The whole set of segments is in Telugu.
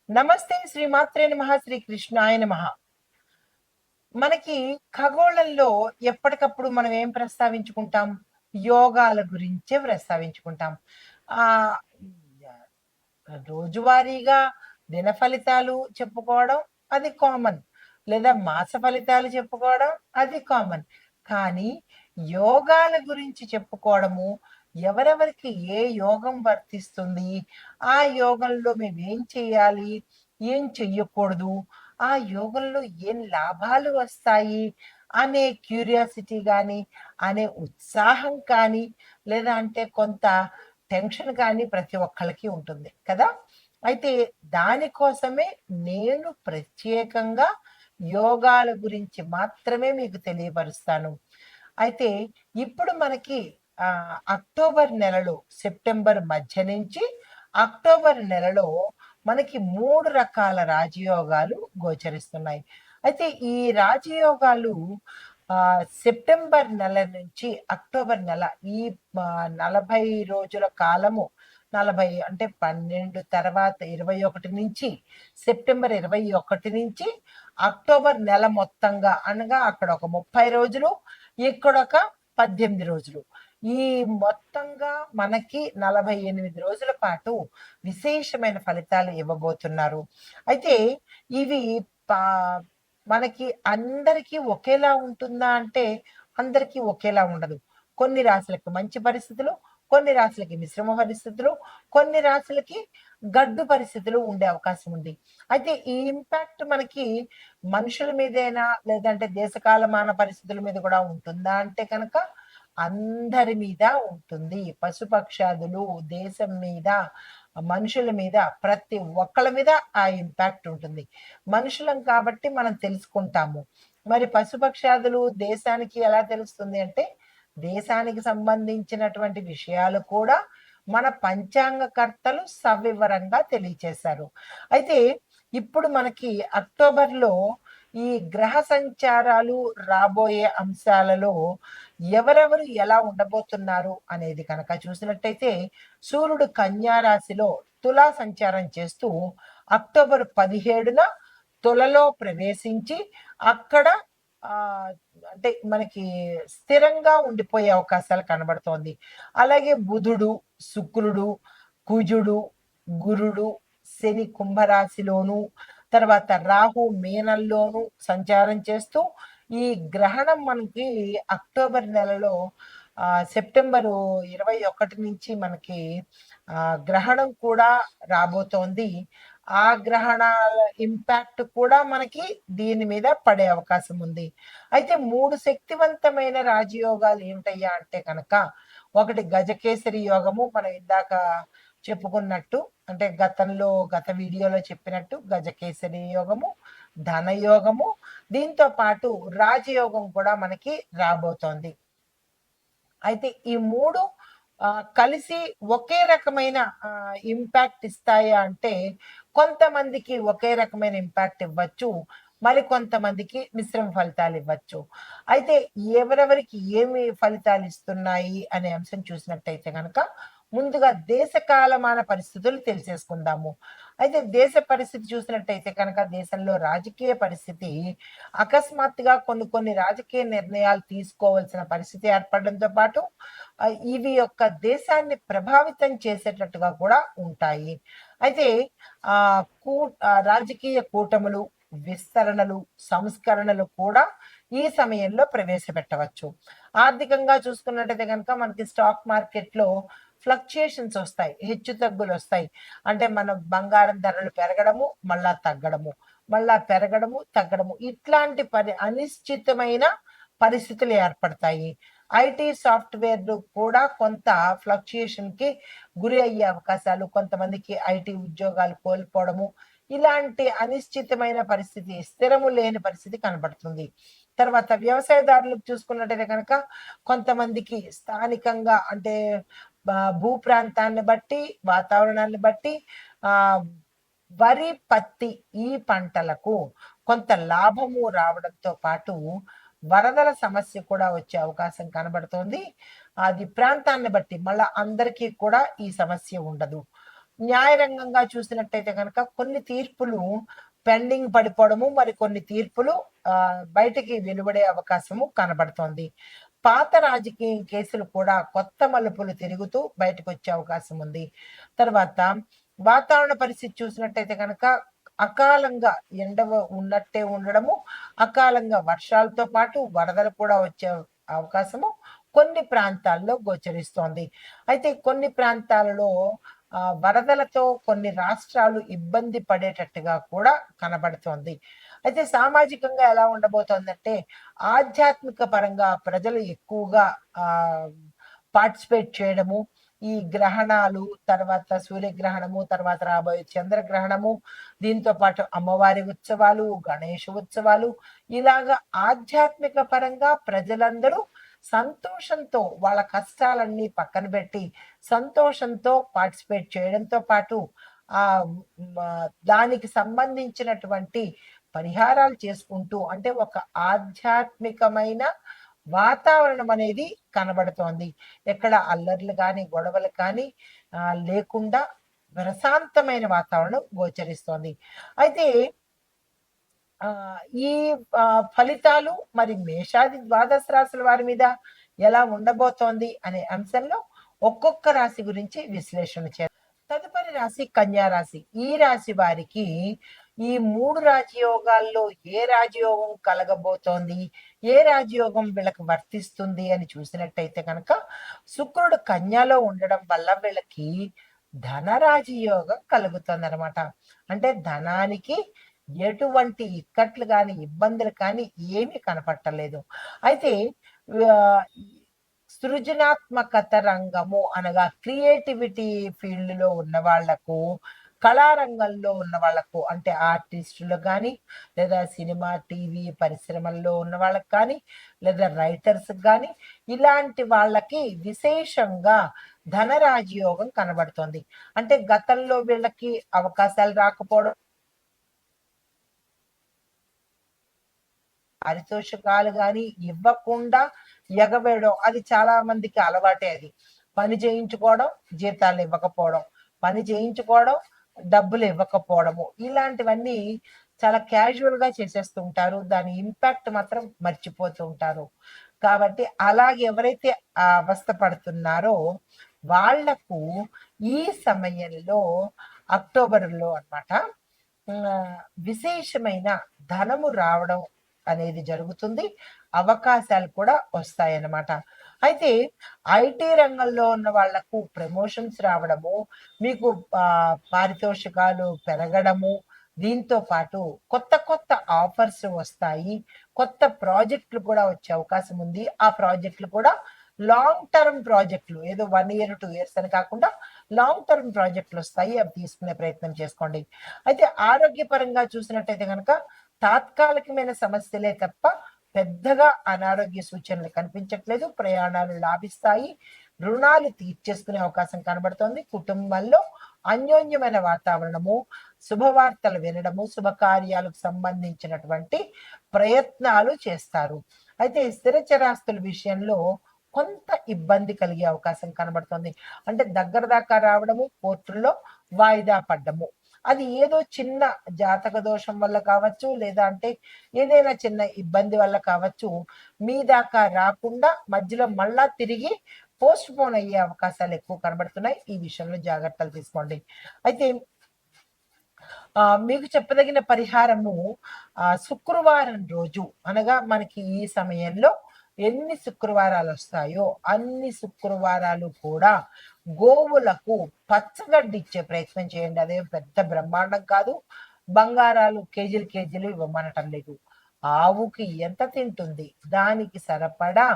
నమస్తే శ్రీ మాత్రే నమః శ్రీ కృష్ణాయ నమః. మనకి ఖగోళంలో ఎప్పటికప్పుడు మనం ఏం ప్రస్తావించుకుంటాం? యోగాల గురించే ప్రస్తావించుకుంటాం. ఆహ్, రోజువారీగా దిన ఫలితాలు చెప్పుకోవడం అది కామన్. లేదా మాస ఫలితాలు చెప్పుకోవడం అది కామన్. కానీ యోగాల గురించి చెప్పుకోవడము, ఎవరెవరికి ఏ యోగం వర్తిస్తుంది, ఆ యోగంలో మేమేం చేయాలి, ఏం చెయ్యకూడదు, ఆ యోగంలో ఏం లాభాలు వస్తాయి అనే క్యూరియాసిటీ గానీ, అనే ఉత్సాహం కానీ, లేదా అంటే కొంత టెన్షన్ కానీ ప్రతి ఒక్కళ్ళకి ఉంటుంది కదా! అయితే దానికోసమే నేను ప్రత్యేకంగా యోగాల గురించి మాత్రమే మీకు తెలియపరుస్తాను. అయితే ఇప్పుడు మనకి అక్టోబర్ నెలలో సెప్టెంబర్ మధ్య నుంచి అక్టోబర్ నెలలో మనకి 3 రకాల రాజయోగాలు గోచరిస్తున్నాయి. అయితే ఈ రాజయోగాలు సెప్టెంబర్ నెల నుంచి అక్టోబర్ నెల ఈ 40 రోజుల కాలము 40 అంటే 12 తర్వాత 21 నుంచి సెప్టెంబర్ 21 నుంచి అక్టోబర్ నెల మొత్తంగా అనగా అక్కడ ఒక 30 రోజులు, ఇక్కడొక 18 రోజులు. ఈ మొత్తంగా మనకి 48 రోజుల పాటు విశేషమైన ఫలితాలు ఇవ్వబోతున్నారు. అయితే ఇవి పా మనకి అందరికీ ఒకేలా ఉంటుందా అంటే, అందరికీ ఒకేలా ఉండదు. కొన్ని రాశులకి మంచి పరిస్థితులు, కొన్ని రాశులకి మిశ్రమ పరిస్థితులు, కొన్ని రాశులకి గడ్డు పరిస్థితులు ఉండే అవకాశం ఉంది. అయితే ఈ ఇంపాక్ట్ మనకి మనుషుల మీదేనా? లేదంటే దేశకాలమాన పరిస్థితుల మీద కూడా ఉంటుందా అంటే కనుక, అందరి మీద ఉంటుంది. పశుపక్షాదులు, దేశం మీద, మనుషుల మీద, ప్రతి ఒక్కళ్ళ మీద ఆ ఇంపాక్ట్ ఉంటుంది. మనుషులం కాబట్టి మనం తెలుసుకుంటాము. మరి పశుపక్షాదులు దేశానికి ఎలా తెలుస్తుంది అంటే, దేశానికి సంబంధించినటువంటి విషయాలు కూడా మన పంచాంగకర్తలు సవివరంగా తెలియచేశారు. అయితే ఇప్పుడు మనకి అక్టోబర్‌లో ఈ గ్రహ సంచారాలు రాబోయే అంశాలలో ఎవరెవరు ఎలా ఉండబోతున్నారు అనేది కనుక చూసినట్టయితే, సూర్యుడు కన్యా రాశిలో తులా సంచారం చేస్తూ అక్టోబర్ 17న తులలో ప్రవేశించి అక్కడ ఆహ్, అంటే మనకి స్థిరంగా ఉండిపోయే అవకాశాలు కనబడుతోంది. అలాగే బుధుడు, శుక్రుడు, కుజుడు, గురుడు, శని కుంభరాశిలోను, తర్వాత రాహు మీనంలోను సంచారం చేస్తూ ఈ గ్రహణం మనకి అక్టోబర్ నెలలో సెప్టెంబరు 21 నుంచి మనకి గ్రహణం కూడా రాబోతోంది. ఆ గ్రహణాల ఇంపాక్ట్ కూడా మనకి దీని మీద పడే అవకాశం ఉంది. అయితే 3 శక్తివంతమైన రాజయోగాలు ఏమిటయ్యా అంటే కనుక, ఒకటి గజకేసరి యోగము మనం ఇందాక చెప్పుకున్నట్టు, అంటే గత వీడియోలో చెప్పినట్టు గజకేసరి యోగము, ధనయోగము, దీంతో పాటు రాజయోగం కూడా మనకి రాబోతోంది. అయితే ఈ 3 కలిసి ఒకే రకమైన ఇంపాక్ట్ ఇస్తాయా అంటే, కొంతమందికి ఒకే రకమైన ఇంపాక్ట్ ఇవ్వచ్చు. మరికొంతమందికి మిశ్రమ ఫలితాలు ఇవ్వచ్చు. అయితే ఎవరెవరికి ఏమి ఫలితాలు ఇస్తున్నాయి అనే అంశం చూసినట్టయితే గనక, ముందుగా దేశ కాలమాన పరిస్థితులు తెలిసేసుకుందాము. అయితే దేశ పరిస్థితి చూసినట్టయితే కనుక, దేశంలో రాజకీయ పరిస్థితి అకస్మాత్తుగా కొన్ని కొన్ని రాజకీయ నిర్ణయాలు తీసుకోవాల్సిన పరిస్థితి ఏర్పడడంతో పాటు ఇవి యొక్క దేశాన్ని ప్రభావితం చేసేటట్టుగా కూడా ఉంటాయి. అయితే రాజకీయ కూటములు, విస్తరణలు, సంస్కరణలు కూడా ఈ సమయంలో ప్రవేశపెట్టవచ్చు. ఆర్థికంగా చూసుకున్నట్టయితే గనుక మనకి స్టాక్ మార్కెట్‌లో ఫ్లక్చుయేషన్స్ ఒస్తాయి. హెచ్చుతగ్గులొస్తాయి. అంటే మన బంగారం ధరలు పెరగడము, మళ్ళా తగ్గడము, మళ్ళా పెరగడము, తగ్గడము. ఇట్లాంటి అనిశ్చితమైన పరిస్థితులు ఏర్పడతాయి. ఐటీ సాఫ్ట్‌వేర్‌లు కూడా కొంత ఫ్లక్చుయేషన్‌కి గురి అయ్యే అవకాశాలు, కొంతమందికి ఐటీ ఉద్యోగాలు కోల్పోవడము, ఇలాంటి అనిశ్చితమైన పరిస్థితి, స్థిరము లేని పరిస్థితి కనబడుతుంది. తర్వాత వ్యవసాయదారులకు చూసుకున్నట్టయితే కనుక, కొంతమందికి స్థానికంగా అంటే భూ ప్రాంతాన్ని బట్టి, వాతావరణాన్ని బట్టి ఆహ్, వరి, పత్తి ఈ పంటలకు కొంత లాభము రావడంతో పాటు, వరదల సమస్య కూడా వచ్చే అవకాశం కనబడుతోంది. అది ప్రాంతాన్ని బట్టి మళ్ళా అందరికీ కూడా ఈ సమస్య ఉండదు. న్యాయరంగంగా చూసినట్టయితే కనుక కొన్ని తీర్పులు పెండింగ్ పడిపోవడము, మరి కొన్ని తీర్పులు బయటికి వెలువడే అవకాశము కనబడుతోంది. పాత రాజకీయ కేసులు కూడా కొత్త మలుపులు తిరుగుతూ బయటకు వచ్చే అవకాశం ఉంది. తర్వాత వాతావరణ పరిస్థితి చూసినట్టయితే కనుక అకాలంగా ఎండ ఉన్నట్టే ఉండడము, అకాలంగా వర్షాలతో పాటు వరదలు కూడా వచ్చే అవకాశము కొన్ని ప్రాంతాల్లో గోచరిస్తోంది. అయితే కొన్ని ప్రాంతాలలో వరదలతో కొన్ని రాష్ట్రాలు ఇబ్బంది పడేటట్టుగా కూడా కనబడుతోంది. అయితే సామాజికంగా ఎలా ఉండబోతోందంటే, ఆధ్యాత్మిక పరంగా ప్రజలు ఎక్కువగా పార్టిసిపేట్ చేయడము, ఈ గ్రహణాలు, తర్వాత సూర్యగ్రహణము, తర్వాత రాబోయే చంద్రగ్రహణము, దీంతో పాటు అమ్మవారి ఉత్సవాలు, గణేష ఉత్సవాలు, ఇలాగ ఆధ్యాత్మిక పరంగా ప్రజలందరూ సంతోషంతో వాళ్ళ కష్టాలన్నీ పక్కన పెట్టి సంతోషంతో పార్టిసిపేట్ చేయడంతో పాటు ఆ దానికి సంబంధించినటువంటి పరిహారాలు చేసుకుంటూ, అంటే ఒక ఆధ్యాత్మికమైన వాతావరణం అనేది కనబడుతోంది. ఎక్కడ అల్లర్లు కానీ గొడవలు కానీ లేకుండా ప్రశాంతమైన వాతావరణం గోచరిస్తోంది. అయితే ఈ ఫలితాలు మరి మేషాది ద్వాదశ రాశుల వారి మీద ఎలా ఉండబోతోంది అనే అంశంలో ఒక్కొక్క రాశి గురించి విశ్లేషణ చేద్దాం. తదుపరి రాశి కన్యా రాశి. ఈ రాశి వారికి ఈ 3 రాజయోగాల్లో ఏ రాజయోగం కలగబోతోంది, ఏ రాజయోగం వీళ్ళకి వర్తిస్తుంది అని చూసినట్టయితే కనుక శుక్రుడు కన్యలో ఉండడం వల్ల వీళ్ళకి ధనరాజయోగం కలుగుతుందన్నమాట. అంటే ధనానికి ఎటువంటి ఇక్కట్లు కానీ ఇబ్బందులు కానీ ఏమీ కనపట్టలేదు. అయితే సృజనాత్మకత రంగము అనగా క్రియేటివిటీ ఫీల్డ్లో ఉన్న వాళ్లకు, కళారంగంలో ఉన్న వాళ్లకు, అంటే ఆర్టిస్టులు కానీ లేదా సినిమా టీవీ పరిశ్రమల్లో ఉన్న వాళ్ళకి కానీ లేదా రైటర్స్ కానీ ఇలాంటి వాళ్ళకి విశేషంగా ధనరాజయోగం కనబడుతోంది. అంటే గతంలో వీళ్ళకి అవకాశాలు రాకపోవడం, పారితోషికాలు కానీ ఇవ్వకుండా ఎగవేయడం, అది చాలా మందికి అలవాటే. అది పని చేయించుకోవడం, జీతాలు ఇవ్వకపోవడం, పని చేయించుకోవడం, డబ్బులు ఇవ్వకపోవడము, ఇలాంటివన్నీ చాలా క్యాజువల్ గా చేసేస్తుంటారు. దాని ఇంపాక్ట్ మాత్రం మర్చిపోతూ ఉంటారు. కాబట్టి అలాగే ఎవరైతే ఆ అవస్థ పడుతున్నారో వాళ్లకు ఈ సమయంలో అక్టోబర్లో అన్నమాట విశేషమైన ధనము రావడం అనేది జరుగుతుంది. అవకాశాలు కూడా వస్తాయన్నమాట. అయితే ఐటీ రంగంలో ఉన్న వాళ్లకు ప్రమోషన్స్ రావడము, మీకు పారితోషికాలు పెరగడము, దీంతో పాటు కొత్త కొత్త ఆఫర్స్ వస్తాయి. కొత్త ప్రాజెక్టులు కూడా వచ్చే అవకాశం ఉంది. ఆ ప్రాజెక్టులు కూడా లాంగ్ టర్మ్ ప్రాజెక్టులు, ఏదో 1 year 2 years అని కాకుండా లాంగ్ టర్మ్ ప్రాజెక్టులు వస్తాయి. అవి తీసుకునే ప్రయత్నం చేసుకోండి. అయితే ఆరోగ్యపరంగా చూసినట్టయితే కనుక తాత్కాలికమైన సమస్యలే తప్ప పెద్దగా అనారోగ్య సూచనలు కనిపించట్లేదు. ప్రయాణాలు లాభిస్తాయి. రుణాలు తీర్చేసుకునే అవకాశం కనబడుతోంది. కుటుంబంలో అన్యోన్యమైన వాతావరణము, శుభవార్తలు వినడము, శుభకార్యాలకు సంబంధించినటువంటి ప్రయత్నాలు చేస్తారు. అయితే స్థిర చరాస్తుల విషయంలో కొంత ఇబ్బంది కలిగే అవకాశం కనబడుతుంది. అంటే దగ్గర దాకా రావడము, కోర్టుల్లో వాయిదా పడ్డము, అది ఏదో చిన్న జాతక దోషం వల్ల కావచ్చు, లేదా అంటే ఏదైనా చిన్న ఇబ్బంది వల్ల కావచ్చు, మీ దాకా రాకుండా మధ్యలో మళ్ళా తిరిగి పోస్ట్ పోన్ అయ్యే అవకాశాలు ఎక్కువ కనబడుతున్నాయి. ఈ విషయంలో జాగ్రత్తలు తీసుకోండి. అయితే మీకు చెప్పదగిన పరిహారము శుక్రవారం రోజు, అనగా మనకి ఈ సమయంలో ఎన్ని శుక్రవారాలు వస్తాయో అన్ని శుక్రవారాలు కూడా గోవులకు పచ్చగడ్డి ఇచ్చే ప్రయత్నం చేయండి. అదే పెద్ద బ్రహ్మాండం కాదు. బంగారాలు కేజీలు కేజీలు ఇవ్వమనటం లేదు. ఆవుకి ఎంత తింటుంది దానికి సరిపడా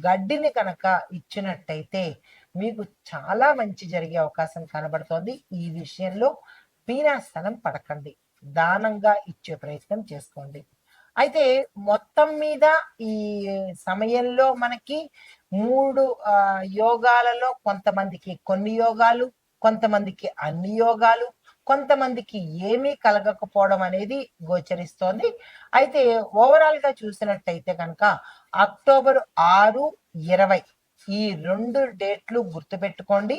గడ్డిని కనుక ఇచ్చినట్టయితే మీకు చాలా మంచి జరిగే అవకాశం కనబడుతోంది. ఈ విషయంలో పీనాస్థనం పడకండి, దానంగా ఇచ్చే ప్రయత్నం చేసుకోండి. అయితే మొత్తం మీద ఈ సమయంలో మనకి 3 యోగాలలో కొంతమందికి కొన్ని యోగాలు, కొంతమందికి అన్ని యోగాలు, కొంతమందికి ఏమీ కలగకపోవడం అనేది గోచరిస్తోంది. అయితే ఓవరాల్ గా చూసినట్టయితే కనుక అక్టోబర్ 6, 20 ఈ 2 డేట్లు గుర్తుపెట్టుకోండి.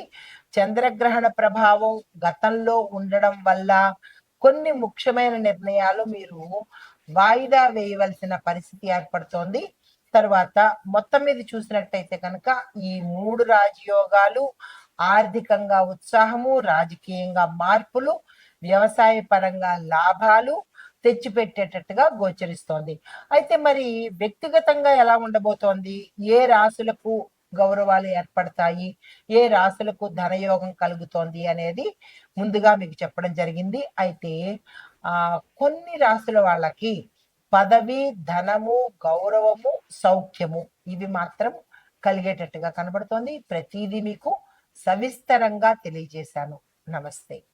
చంద్రగ్రహణ ప్రభావం గతంలో ఉండడం వల్ల కొన్ని ముఖ్యమైన నిర్ణయాలు మీరు వాయిదా వేయవలసిన పరిస్థితి ఏర్పడుతోంది. తర్వాత మొత్తం మీద చూసినట్టయితే కనుక ఈ 3 రాజయోగాలు ఆర్థికంగా ఉత్సాహము, రాజకీయంగా మార్పులు, వ్యవసాయ పరంగా లాభాలు తెచ్చిపెట్టేటట్టుగా గోచరిస్తోంది. అయితే మరి వ్యక్తిగతంగా ఎలా ఉండబోతోంది? ఏ రాశులకు గౌరవాలు ఏర్పడతాయి? ఏ రాశులకు ధనయోగం కలుగుతోంది అనేది ముందుగా మీకు చెప్పడం జరిగింది. అయితే కొన్ని రాశుల వాళ్ళకి పదవి, ధనము, గౌరవము, సౌఖ్యము ఇవి మాత్రం కలిగేటట్టుగా కనబడుతోంది. ప్రతీదీ మీకు సవిస్తరంగా తెలియజేశాను. నమస్తే.